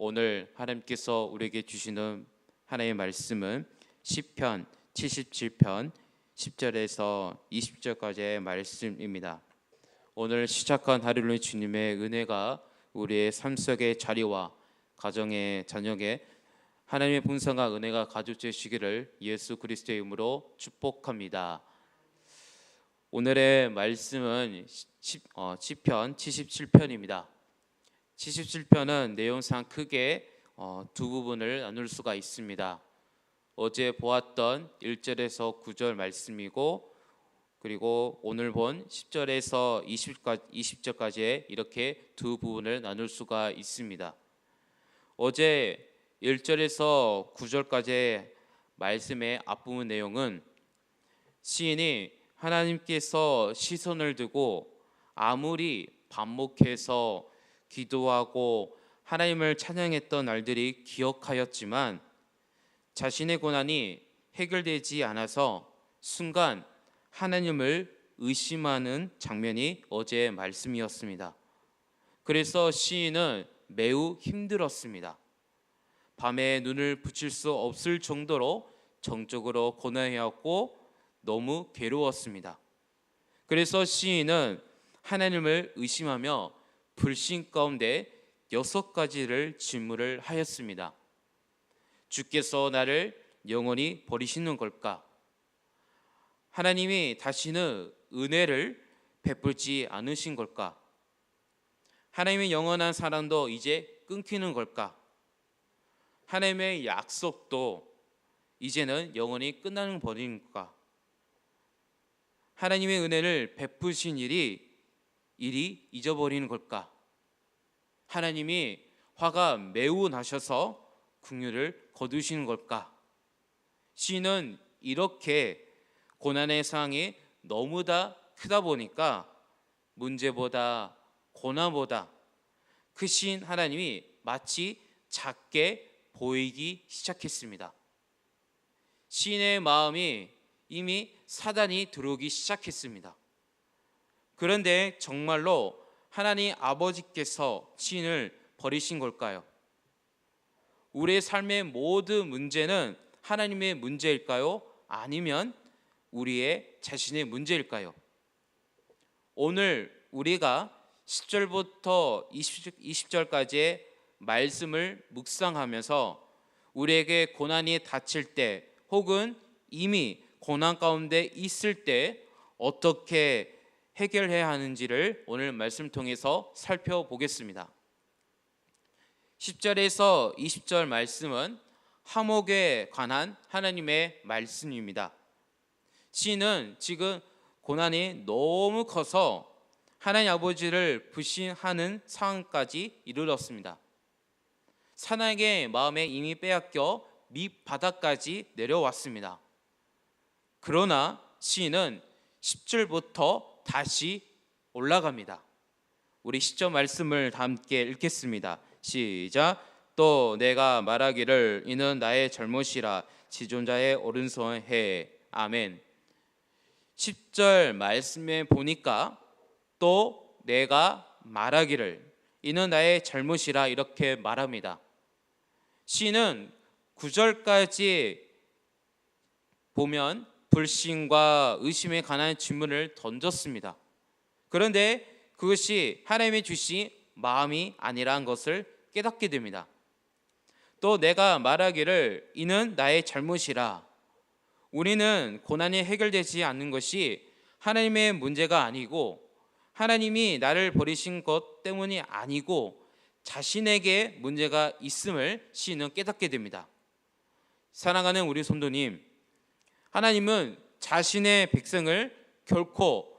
오늘 하나님께서 우리에게 주시는 하나님의 말씀은 시편 77편 10절에서 20절까지의 말씀입니다. 오늘 시작한 하루는 주님의 은혜가 우리의 삶 속의 자리와 가정의 자녀에 하나님의 분성과 은혜가 가득되시기를 예수 그리스도의 이름으로 축복합니다. 오늘의 말씀은 시편 77편입니다. 77편은 내용상 크게 두 부분을 나눌 수가 있습니다. 어제 보았던 1절에서 9절 말씀이고, 그리고 오늘 본 10절에서 20절까지의 이렇게 두 부분을 나눌 수가 있습니다. 어제 1절에서 9절까지의 말씀의 앞부분 내용은 시인이 하나님께서 시선을 두고 아무리 반복해서 기도하고 하나님을 찬양했던 날들이 기억하였지만 자신의 고난이 해결되지 않아서 순간 하나님을 의심하는 장면이 어제의 말씀이었습니다. 그래서 시인은 매우 힘들었습니다. 밤에 눈을 붙일 수 없을 정도로 정적으로 고난해왔고 너무 괴로웠습니다. 그래서 시인은 하나님을 의심하며 불신 가운데 6가지를 질문을 하였습니다. 주께서 나를 영원히 버리시는 걸까? 하나님이 다시는 은혜를 베풀지 않으신 걸까? 하나님의 영원한 사랑도 이제 끊기는 걸까? 하나님의 약속도 이제는 영원히 끝나는 버리는 걸까? 하나님의 은혜를 베푸신 일이 잊어버리는 걸까? 하나님이 화가 매우 나셔서 긍휼을 거두시는 걸까? 시인은 이렇게 고난의 상황이 너무 다 크다 보니까 문제보다 고난보다 크신 하나님이 마치 작게 보이기 시작했습니다. 시인의 마음이 이미 사단이 들어오기 시작했습니다. 그런데 정말로 하나님 아버지께서 시인을 버리신 걸까요? 우리의 삶의 모든 문제는 하나님의 문제일까요? 아니면 우리의 자신의 문제일까요? 오늘 우리가 10절부터 20절까지의 말씀을 묵상하면서 우리에게 고난이 닥칠 때 혹은 이미 고난 가운데 있을 때 어떻게 해결해야 하는지를 오늘 말씀 통해서 살펴보겠습니다. 10절에서 20절 말씀은 화목에 관한 하나님의 말씀입니다. 시인은 지금 고난이 너무 커서 하나님 아버지를 불신하는 상황까지 이르렀습니다. 사나이의 마음에 이미 빼앗겨 밑바닥까지 내려왔습니다. 그러나 시인은 10절부터 다시 올라갑니다. 우리 10절 말씀을 다 함께 읽겠습니다. 시작. 또 내가 말하기를 이는 나의 잘못이라 지존자의 오른손에. 아멘. 10절 말씀에 보니까 또 내가 말하기를 이는 나의 잘못이라 이렇게 말합니다. 시인은 9절까지 보면 불신과 의심에 관한 질문을 던졌습니다. 그런데 그것이 하나님이 주신 마음이 아니라는 것을 깨닫게 됩니다. 또 내가 말하기를 이는 나의 잘못이라. 우리는 고난이 해결되지 않는 것이 하나님의 문제가 아니고 하나님이 나를 버리신 것 때문이 아니고 자신에게 문제가 있음을 시인은 깨닫게 됩니다. 사랑하는 우리 성도님, 하나님은 자신의 백성을 결코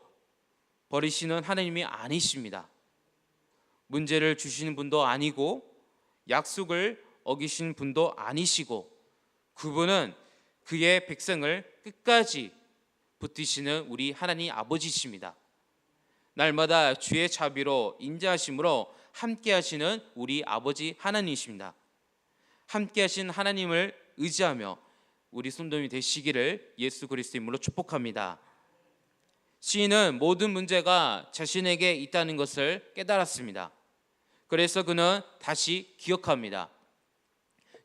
버리시는 하나님이 아니십니다. 문제를 주시는 분도 아니고 약속을 어기신 분도 아니시고 그분은 그의 백성을 끝까지 붙드시는 우리 하나님 아버지십니다. 날마다 주의 자비로 인자하심으로 함께 하시는 우리 아버지 하나님이십니다. 함께 하신 하나님을 의지하며 우리 성도님이 되시기를 예수 그리스도 이름으로 축복합니다. 시인은 모든 문제가 자신에게 있다는 것을 깨달았습니다. 그래서 그는 다시 기억합니다.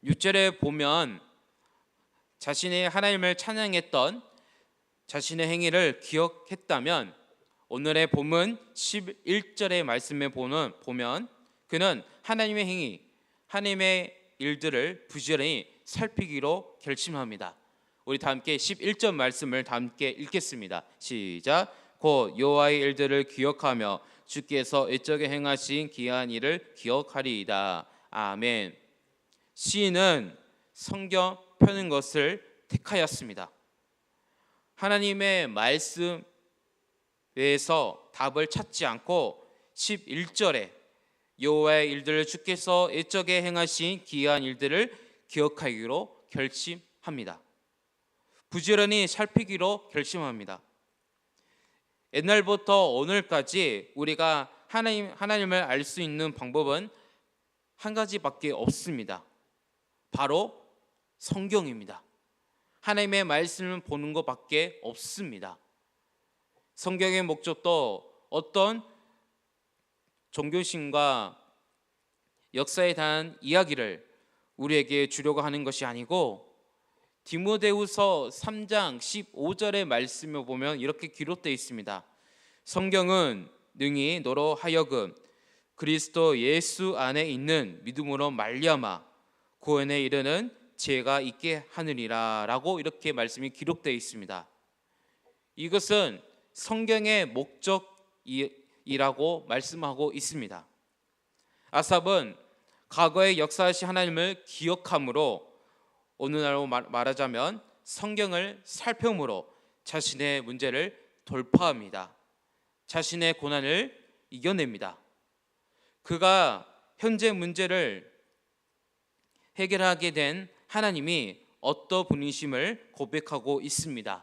6절에 보면 자신의 하나님을 찬양했던 자신의 행위를 기억했다면, 오늘의 본문 11절의 말씀에 보면 그는 하나님의 행위, 하나님의 일들을 부지런히 살피기로 결심합니다. 우리 다 함께 11절 말씀을 다 함께 읽겠습니다. 시작. 곧 여호와의 일들을 기억하며 주께서 이적에 행하신 기이한 일을 기억하리이다. 아멘. 시인은 성경 펴는 것을 택하였습니다. 하나님의 말씀 외에서 답을 찾지 않고 11절에 여호와의 일들을 주께서 이적에 행하신 기이한 일들을 기억하기로 결심합니다. 부지런히 살피기로 결심합니다. 옛날부터 오늘까지 우리가 하나님을 알 수 있는 방법은 한 가지밖에 없습니다. 바로 성경입니다. 하나님의 말씀을 보는 것밖에 없습니다. 성경의 목적도 어떤 종교심과 역사에 대한 이야기를 우리에게 주려고 하는 것이 아니고, 디모데후서 3장 15절의 말씀을 보면 이렇게 기록되어 있습니다. 성경은 능히 너로 하여금 그리스도 예수 안에 있는 믿음으로 말미암아 구원에 이르는 지혜가 있게 하느니라 라고 이렇게 말씀이 기록되어 있습니다. 이것은 성경의 목적이라고 말씀하고 있습니다. 아삽은 과거의 역사하신 하나님을 기억함으로, 오늘날로 말하자면 성경을 살펴므로 자신의 문제를 돌파합니다. 자신의 고난을 이겨냅니다. 그가 현재 문제를 해결하게 된 하나님이 어떤 분이심을 고백하고 있습니다.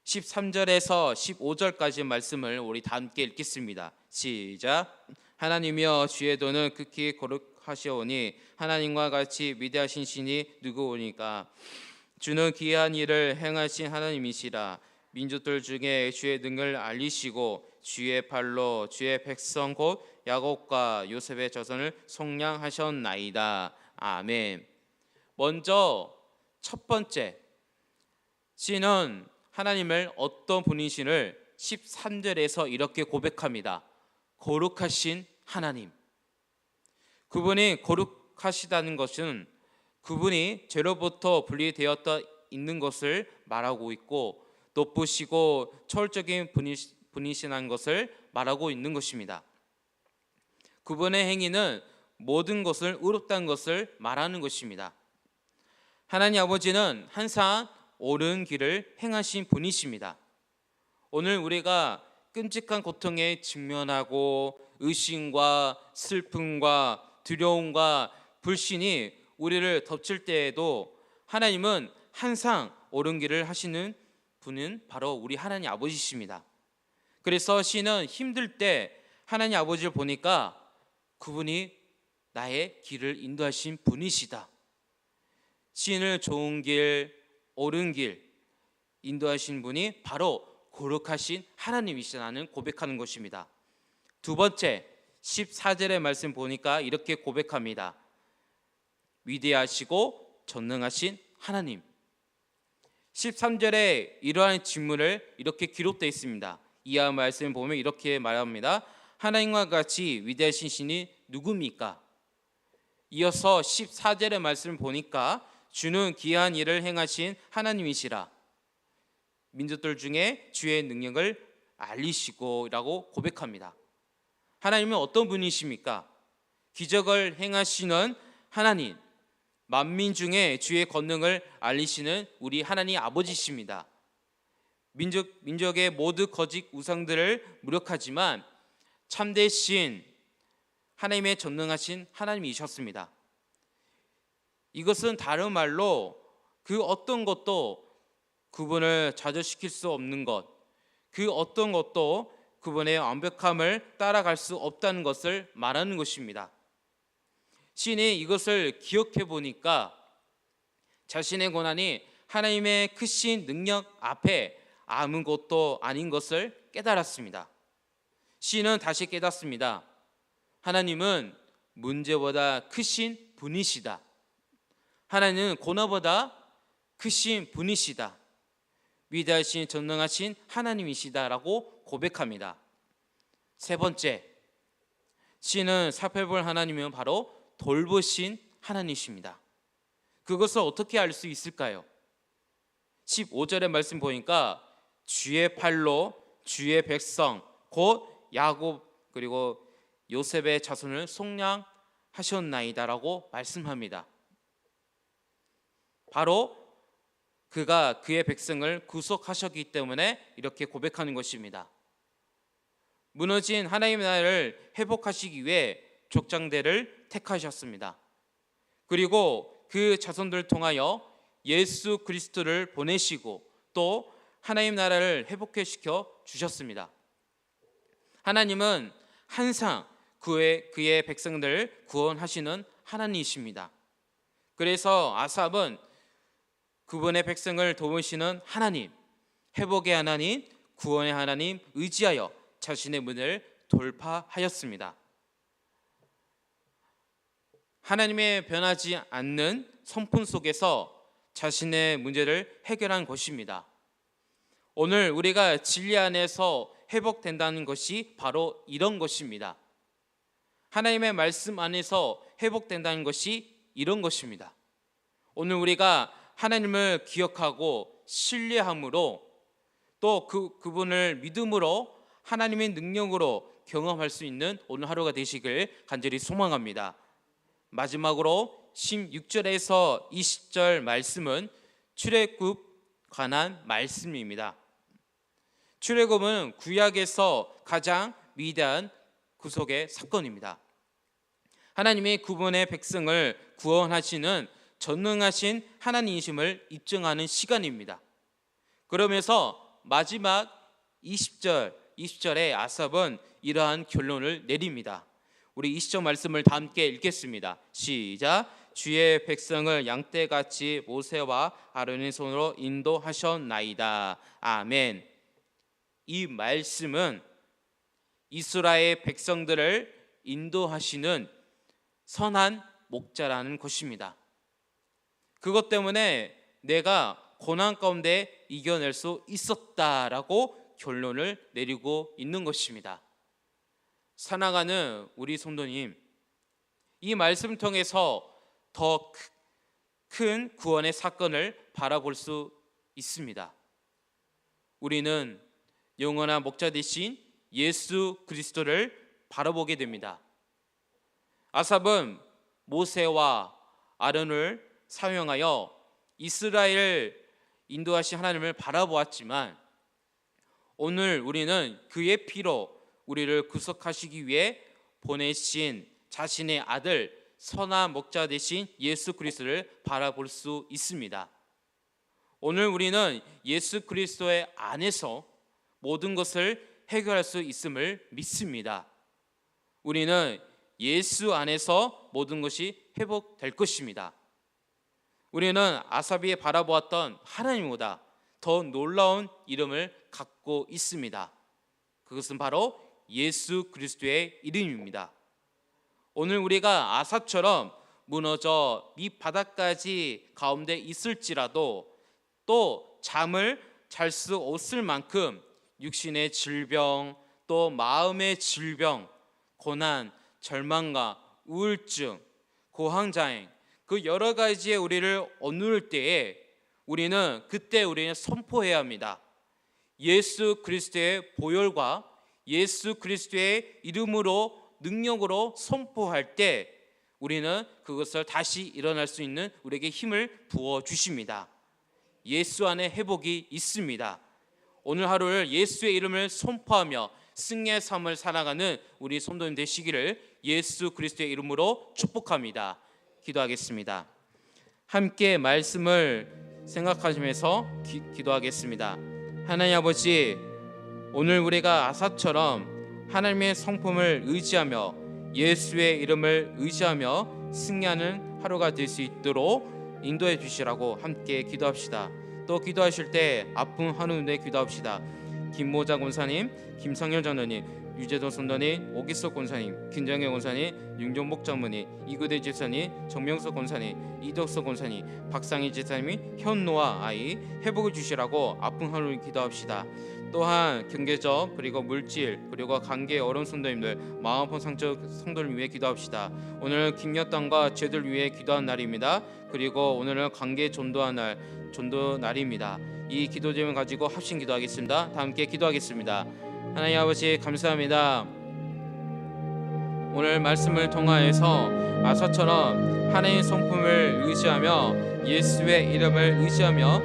13절에서 15절까지 말씀을 우리 다 함께 읽겠습니다. 시작. 하나님이여 주의 도는 극히 거룩하시오니 하나님과 같이 위대하신 신이 누구오니까. 주는 기이한 일을 행하신 하나님이시라. 민족들 중에 주의 능을 알리시고 주의 팔로 주의 백성 곧 야곱과 요셉의 자손을 속량하셨나이다. 아멘. 먼저 첫 번째, 시인은 하나님을 어떤 분이신을 13절에서 이렇게 고백합니다. 거룩하신 하나님. 그분이 거룩하시다는 것은 그분이 죄로부터 분리되었다 있는 것을 말하고 있고, 높으시고 철적인 분이시라는 것을 말하고 있는 것입니다. 그분의 행위는 모든 것을 의롭다는 것을 말하는 것입니다. 하나님 아버지는 항상 옳은 길을 행하신 분이십니다. 오늘 우리가 끔찍한 고통에 직면하고 의심과 슬픔과 두려움과 불신이 우리를 덮칠 때에도 하나님은 항상 옳은 길을 하시는 분은 바로 우리 하나님 아버지십니다. 그래서 시인은 힘들 때 하나님 아버지를 보니까 그분이 나의 길을 인도하신 분이시다. 시인을 좋은 길, 옳은 길 인도하신 분이 바로 거룩하신 하나님이시라는 고백하는 것입니다. 두 번째, 14절의 말씀 보니까 이렇게 고백합니다. 위대하시고 전능하신 하나님. 13절에 이러한 질문을 이렇게 기록되어 있습니다. 이하 말씀을 보면 이렇게 말합니다. 하나님과 같이 위대하신 신이 누굽니까? 이어서 14절의 말씀을 보니까 주는 기이한 일을 행하신 하나님이시라. 민족들 중에 주의 능력을 알리시고 라고 고백합니다. 하나님은 어떤 분이십니까? 기적을 행하시는 하나님, 만민 중에 주의 권능을 알리시는 우리 하나님 아버지십니다. 민족의 모든 거짓 우상들을 무력하지만 참되신 하나님의 전능하신 하나님이셨습니다. 이것은 다른 말로 그 어떤 것도 그분을 좌절시킬 수 없는 것, 그 어떤 것도 그분의 완벽함을 따라갈 수 없다는 것을 말하는 것입니다. 시인이 이것을 기억해 보니까 자신의 고난이 하나님의 크신 능력 앞에 아무것도 아닌 것을 깨달았습니다. 시인은 다시 깨닫습니다. 하나님은 문제보다 크신 분이시다. 하나님은 고난보다 크신 분이시다. 위대하신 전능하신 하나님이시다라고 고백합니다. 세 번째, 신은 살펴볼 하나님은 바로 돌보신 하나님이십니다. 그것을 어떻게 알 수 있을까요? 15절의 말씀 보니까 주의 팔로 주의 백성 곧 야곱 그리고 요셉의 자손을 속량하셨나이다라고 말씀합니다. 바로 그가 그의 백성을 구속하셨기 때문에 이렇게 고백하는 것입니다. 무너진 하나님의 나라를 회복하시기 위해 족장대를 택하셨습니다. 그리고 그 자손들을 통하여 예수 그리스도를 보내시고 또 하나님 나라를 회복시켜 주셨습니다. 하나님은 항상 그의 백성들을 구원하시는 하나님이십니다. 그래서 아삽은 그분의 백성을 도우시는 하나님, 회복의 하나님, 구원의 하나님 의지하여 자신의 문을 돌파하였습니다. 하나님의 변하지 않는 성품 속에서 자신의 문제를 해결한 것입니다. 오늘 우리가 진리 안에서 회복된다는 것이 바로 이런 것입니다. 하나님의 말씀 안에서 회복된다는 것이 이런 것입니다. 오늘 우리가 하나님을 기억하고 신뢰함으로 또 그분을 믿음으로 하나님의 능력으로 경험할 수 있는 오늘 하루가 되시길 간절히 소망합니다. 마지막으로 16절에서 20절 말씀은 출애굽 관한 말씀입니다. 출애굽은 구약에서 가장 위대한 구속의 사건입니다. 하나님이 그분의 백성을 구원하시는 전능하신 하나님이심을 입증하는 시간입니다. 그러면서 마지막 20절에 아삽은 이러한 결론을 내립니다. 우리 20절 말씀을 다 함께 읽겠습니다. 시작. 주의 백성을 양떼같이 모세와 아론의 손으로 인도하셨나이다. 아멘. 이 말씀은 이스라엘 백성들을 인도하시는 선한 목자라는 것입니다. 그것 때문에 내가 고난 가운데 이겨낼 수 있었다라고 결론을 내리고 있는 것입니다. 사랑하는 우리 성도님, 이 말씀을 통해서 더 큰 구원의 사건을 바라볼 수 있습니다. 우리는 영원한 목자 되신 예수 그리스도를 바라보게 됩니다. 아삽은 모세와 아론을 사용하여 이스라엘을 인도하신 하나님을 바라보았지만 오늘 우리는 그의 피로 우리를 구속하시기 위해 보내신 자신의 아들 선한 목자 되신 예수 그리스도를 바라볼 수 있습니다. 오늘 우리는 예수 그리스도의 안에서 모든 것을 해결할 수 있음을 믿습니다. 우리는 예수 안에서 모든 것이 회복될 것입니다. 우리는 아삽이 바라보았던 하나님보다 더 놀라운 이름을 갖고 있습니다. 그것은 바로 예수 그리스도의 이름입니다. 오늘 우리가 아삽처럼 무너져 밑바닥까지 가운데 있을지라도 또 잠을 잘 수 없을 만큼 육신의 질병 또 마음의 질병, 고난, 절망과 우울증, 고황장애 그 여러 가지의 우리를 억누를 때에 그때 우리는 선포해야 합니다. 예수 그리스도의 보혈과 예수 그리스도의 이름으로 능력으로 선포할 때 우리는 그것을 다시 일어날 수 있는 우리에게 힘을 부어 주십니다. 예수 안에 회복이 있습니다. 오늘 하루를 예수의 이름을 선포하며 승리의 삶을 살아가는 우리 성도님 되시기를 예수 그리스도의 이름으로 축복합니다. 기도하겠습니다. 함께 말씀을 생각하시면서 기도하겠습니다. 하나님 아버지, 오늘 우리가 아삽처럼 하나님의 성품을 의지하며 예수의 이름을 의지하며 승리하는 하루가 될 수 있도록 인도해 주시라고 함께 기도합시다. 또 기도하실 때 아픈 한우에 기도합시다. 김모자 권사님, 김성열 장로님, 유재동 선도님, 오기석 권사님, 김정혜 권사님, 윤종복 장모님, 이구대 집사님, 정명석 권사님, 이덕석 권사님, 박상희 집사님이 현노와 아이 회복을 주시라고 아픈 하루를 기도합시다. 또한 경제적 그리고 물질 그리고 관계 어려운 성도님들 마음 아픈 성도를 위해 기도합시다. 오늘 김여땅과 제들 위해 기도한 날입니다. 그리고 오늘은 관계 전도한 날, 전도 날입니다. 이 기도 제목을 가지고 합심 기도하겠습니다. 다 함께 기도하겠습니다. 하나님 아버지 감사합니다. 오늘 말씀을 통하여서 아사처럼 하나님의 성품을 의지하며 예수의 이름을 의지하며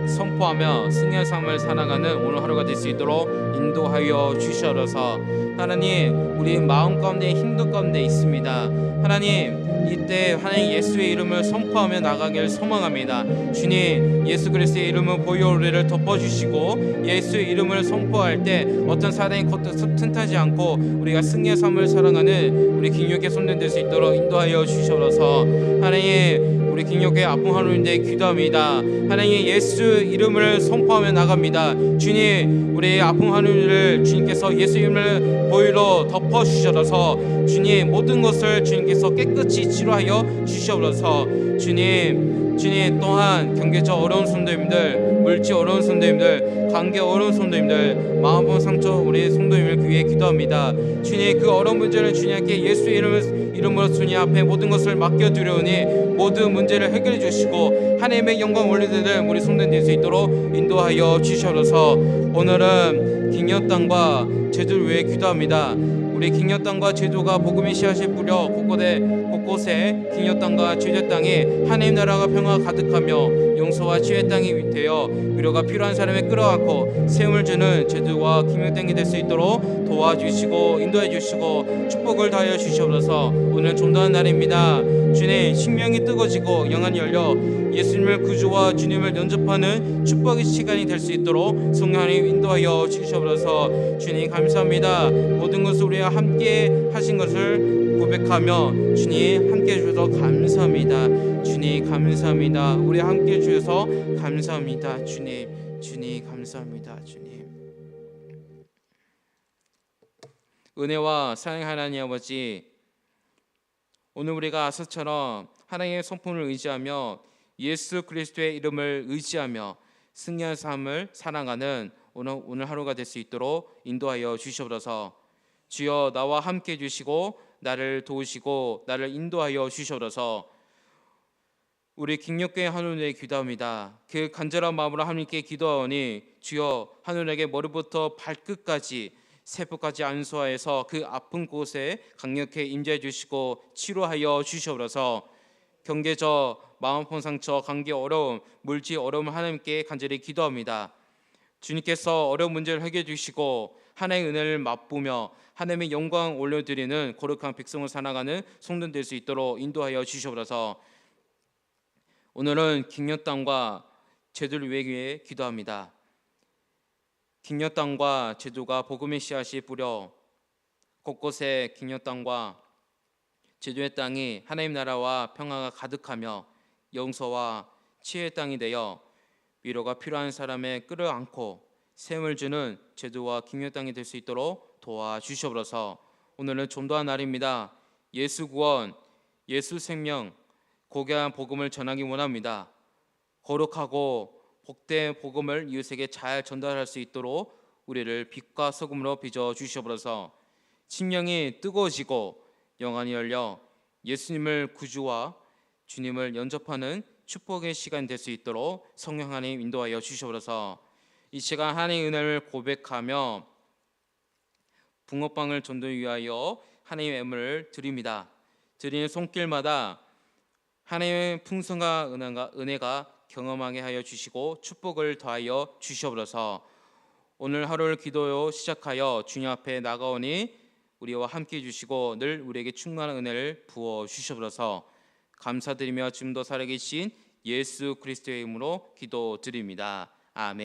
선포하며 승리의 삶을 살아가는 오늘 하루가 될 수 있도록 인도하여 주시옵소서. 하나님, 우리 마음 가운데 힘든 가운데 있습니다. 하나님, 이때 하나님 예수의 이름을 선포하며 나가길 소망합니다. 주님, 예수 그리스도의 이름을 보혈 우리를 덮어주시고 예수의 이름을 선포할 때 어떤 사단의 것도 틈타지 않고 우리가 승리의 삶을 살아가는 우리 김용기의 손님 될 수 있도록 인도하여 주시옵소서. 하나님, 우리 김용기의 아픈 하루인데 기도합니다. 하나님, 예수 이름을 선포하며 나갑니다. 주님, 우리 아픈 하루를 주님께서 예수 이름을 보혈로 덮어주셔서 주님 모든 것을 주님께서 깨끗이 치료하여 주시옵소서. 주님 또한 경제적 어려운 성도님들, 물질 어려운 성도님들, 관계 어려운 성도님들, 마음 아픈 상처 우리 성도님을 위해 기도합니다. 주님, 그 어려운 문제를 주님께 예수의 이름으로 주님 앞에 모든 것을 맡겨드려오니 모든 문제를 해결해 주시고 하나님의 영광 올려드리는 우리 성도님 될 수 있도록 인도하여 주시옵소서. 오늘은 김여 땅과 제주를 위해 기도합니다. 우리 김여 땅과 제주가 복음의 씨앗을 뿌려 곳곳에 김여 땅과 제주 땅에 하나님 나라가 평화가 가득하며 용서와 치유의 땅이 되어 위로가 필요한 사람에 끌어안고 세움을 주는 제주와 김여 땅이 될 수 있도록 도와주시고 인도해 주시고 축복을 다하여 주시옵소서. 오늘 존귀한 날입니다. 주님, 심령이 뜨거워지고 영안이 열려 예수님을 구주와 주님을 영접하는 축복의 시간이 될 수 있도록 성령 하나님 인도하여 주시옵소서. 주님 감사합니다. 모든 것을 우리와 함께 하신 것을 고백하며 주님 함께 해주셔서 감사합니다. 주님 감사합니다. 우리 함께 해주셔서 감사합니다. 주님 감사합니다. 주님 은혜와 사랑의 하나님 아버지, 오늘 우리가 아사처럼 하나님의 성품을 의지하며 예수 그리스도의 이름을 의지하며 승리한 삶을 살아가는 오늘 하루가 될 수 있도록 인도하여 주시옵소서. 주여, 나와 함께 해주시고 나를 도우시고 나를 인도하여 주시옵소서. 우리 김역교회 하늘에 기도합니다. 그 간절한 마음으로 하나님께 기도하오니 주여, 하늘에게 머리부터 발끝까지 세포까지 안수하여서 그 아픈 곳에 강력히 임재해 주시고 치료하여 주시옵소서. 경제적 마음 아픈 상처, 관계 어려움, 물질 어려움을 하나님께 간절히 기도합니다. 주님께서 어려운 문제를 해결해 주시고 하나님의 은혜를 맛보며 하나님의 영광 올려드리는 거룩한 백성을 살아가는 성도들 될 수 있도록 인도하여 주시옵소서. 오늘은 김여 땅과 제주를 위해 기도합니다. 김여 땅과 제주가 복음의 씨앗이 뿌려 곳곳에 김여 땅과 제주의 땅이 하나님 나라와 평화가 가득하며 용서와 치유의 땅이 되어 위로가 필요한 사람에 끌어안고 샘을 주는 제주와 김여 땅이 될 수 있도록 도와주시옵소서. 오늘은 존귀한 날입니다. 예수 구원, 예수 생명, 고귀한 복음을 전하기 원합니다. 거룩하고 복된 복음을 이웃에게 잘 전달할 수 있도록 우리를 빛과 소금으로 빚어 주시옵소서. 심령이 뜨거워지고 영안이 열려 예수님을 구주와 주님을 영접하는 축복의 시간 될 수 있도록 성령 하나님 인도하여 주시옵소서. 이 시간 하나님의 은혜를 고백하며 붕어빵을 전도를 위하여 하나님의 애물을 드립니다. 드리는 손길마다 하나님의 풍성한 은혜가 경험하게 하여 주시고 축복을 더하여 주시옵소서. 오늘 하루를 기도로 시작하여 주님 앞에 나가오니 우리와 함께 해주시고 늘 우리에게 충만한 은혜를 부어 주시옵소서. 감사드리며 지금도 살아계신 예수 그리스도의 이름으로 기도드립니다. 아멘.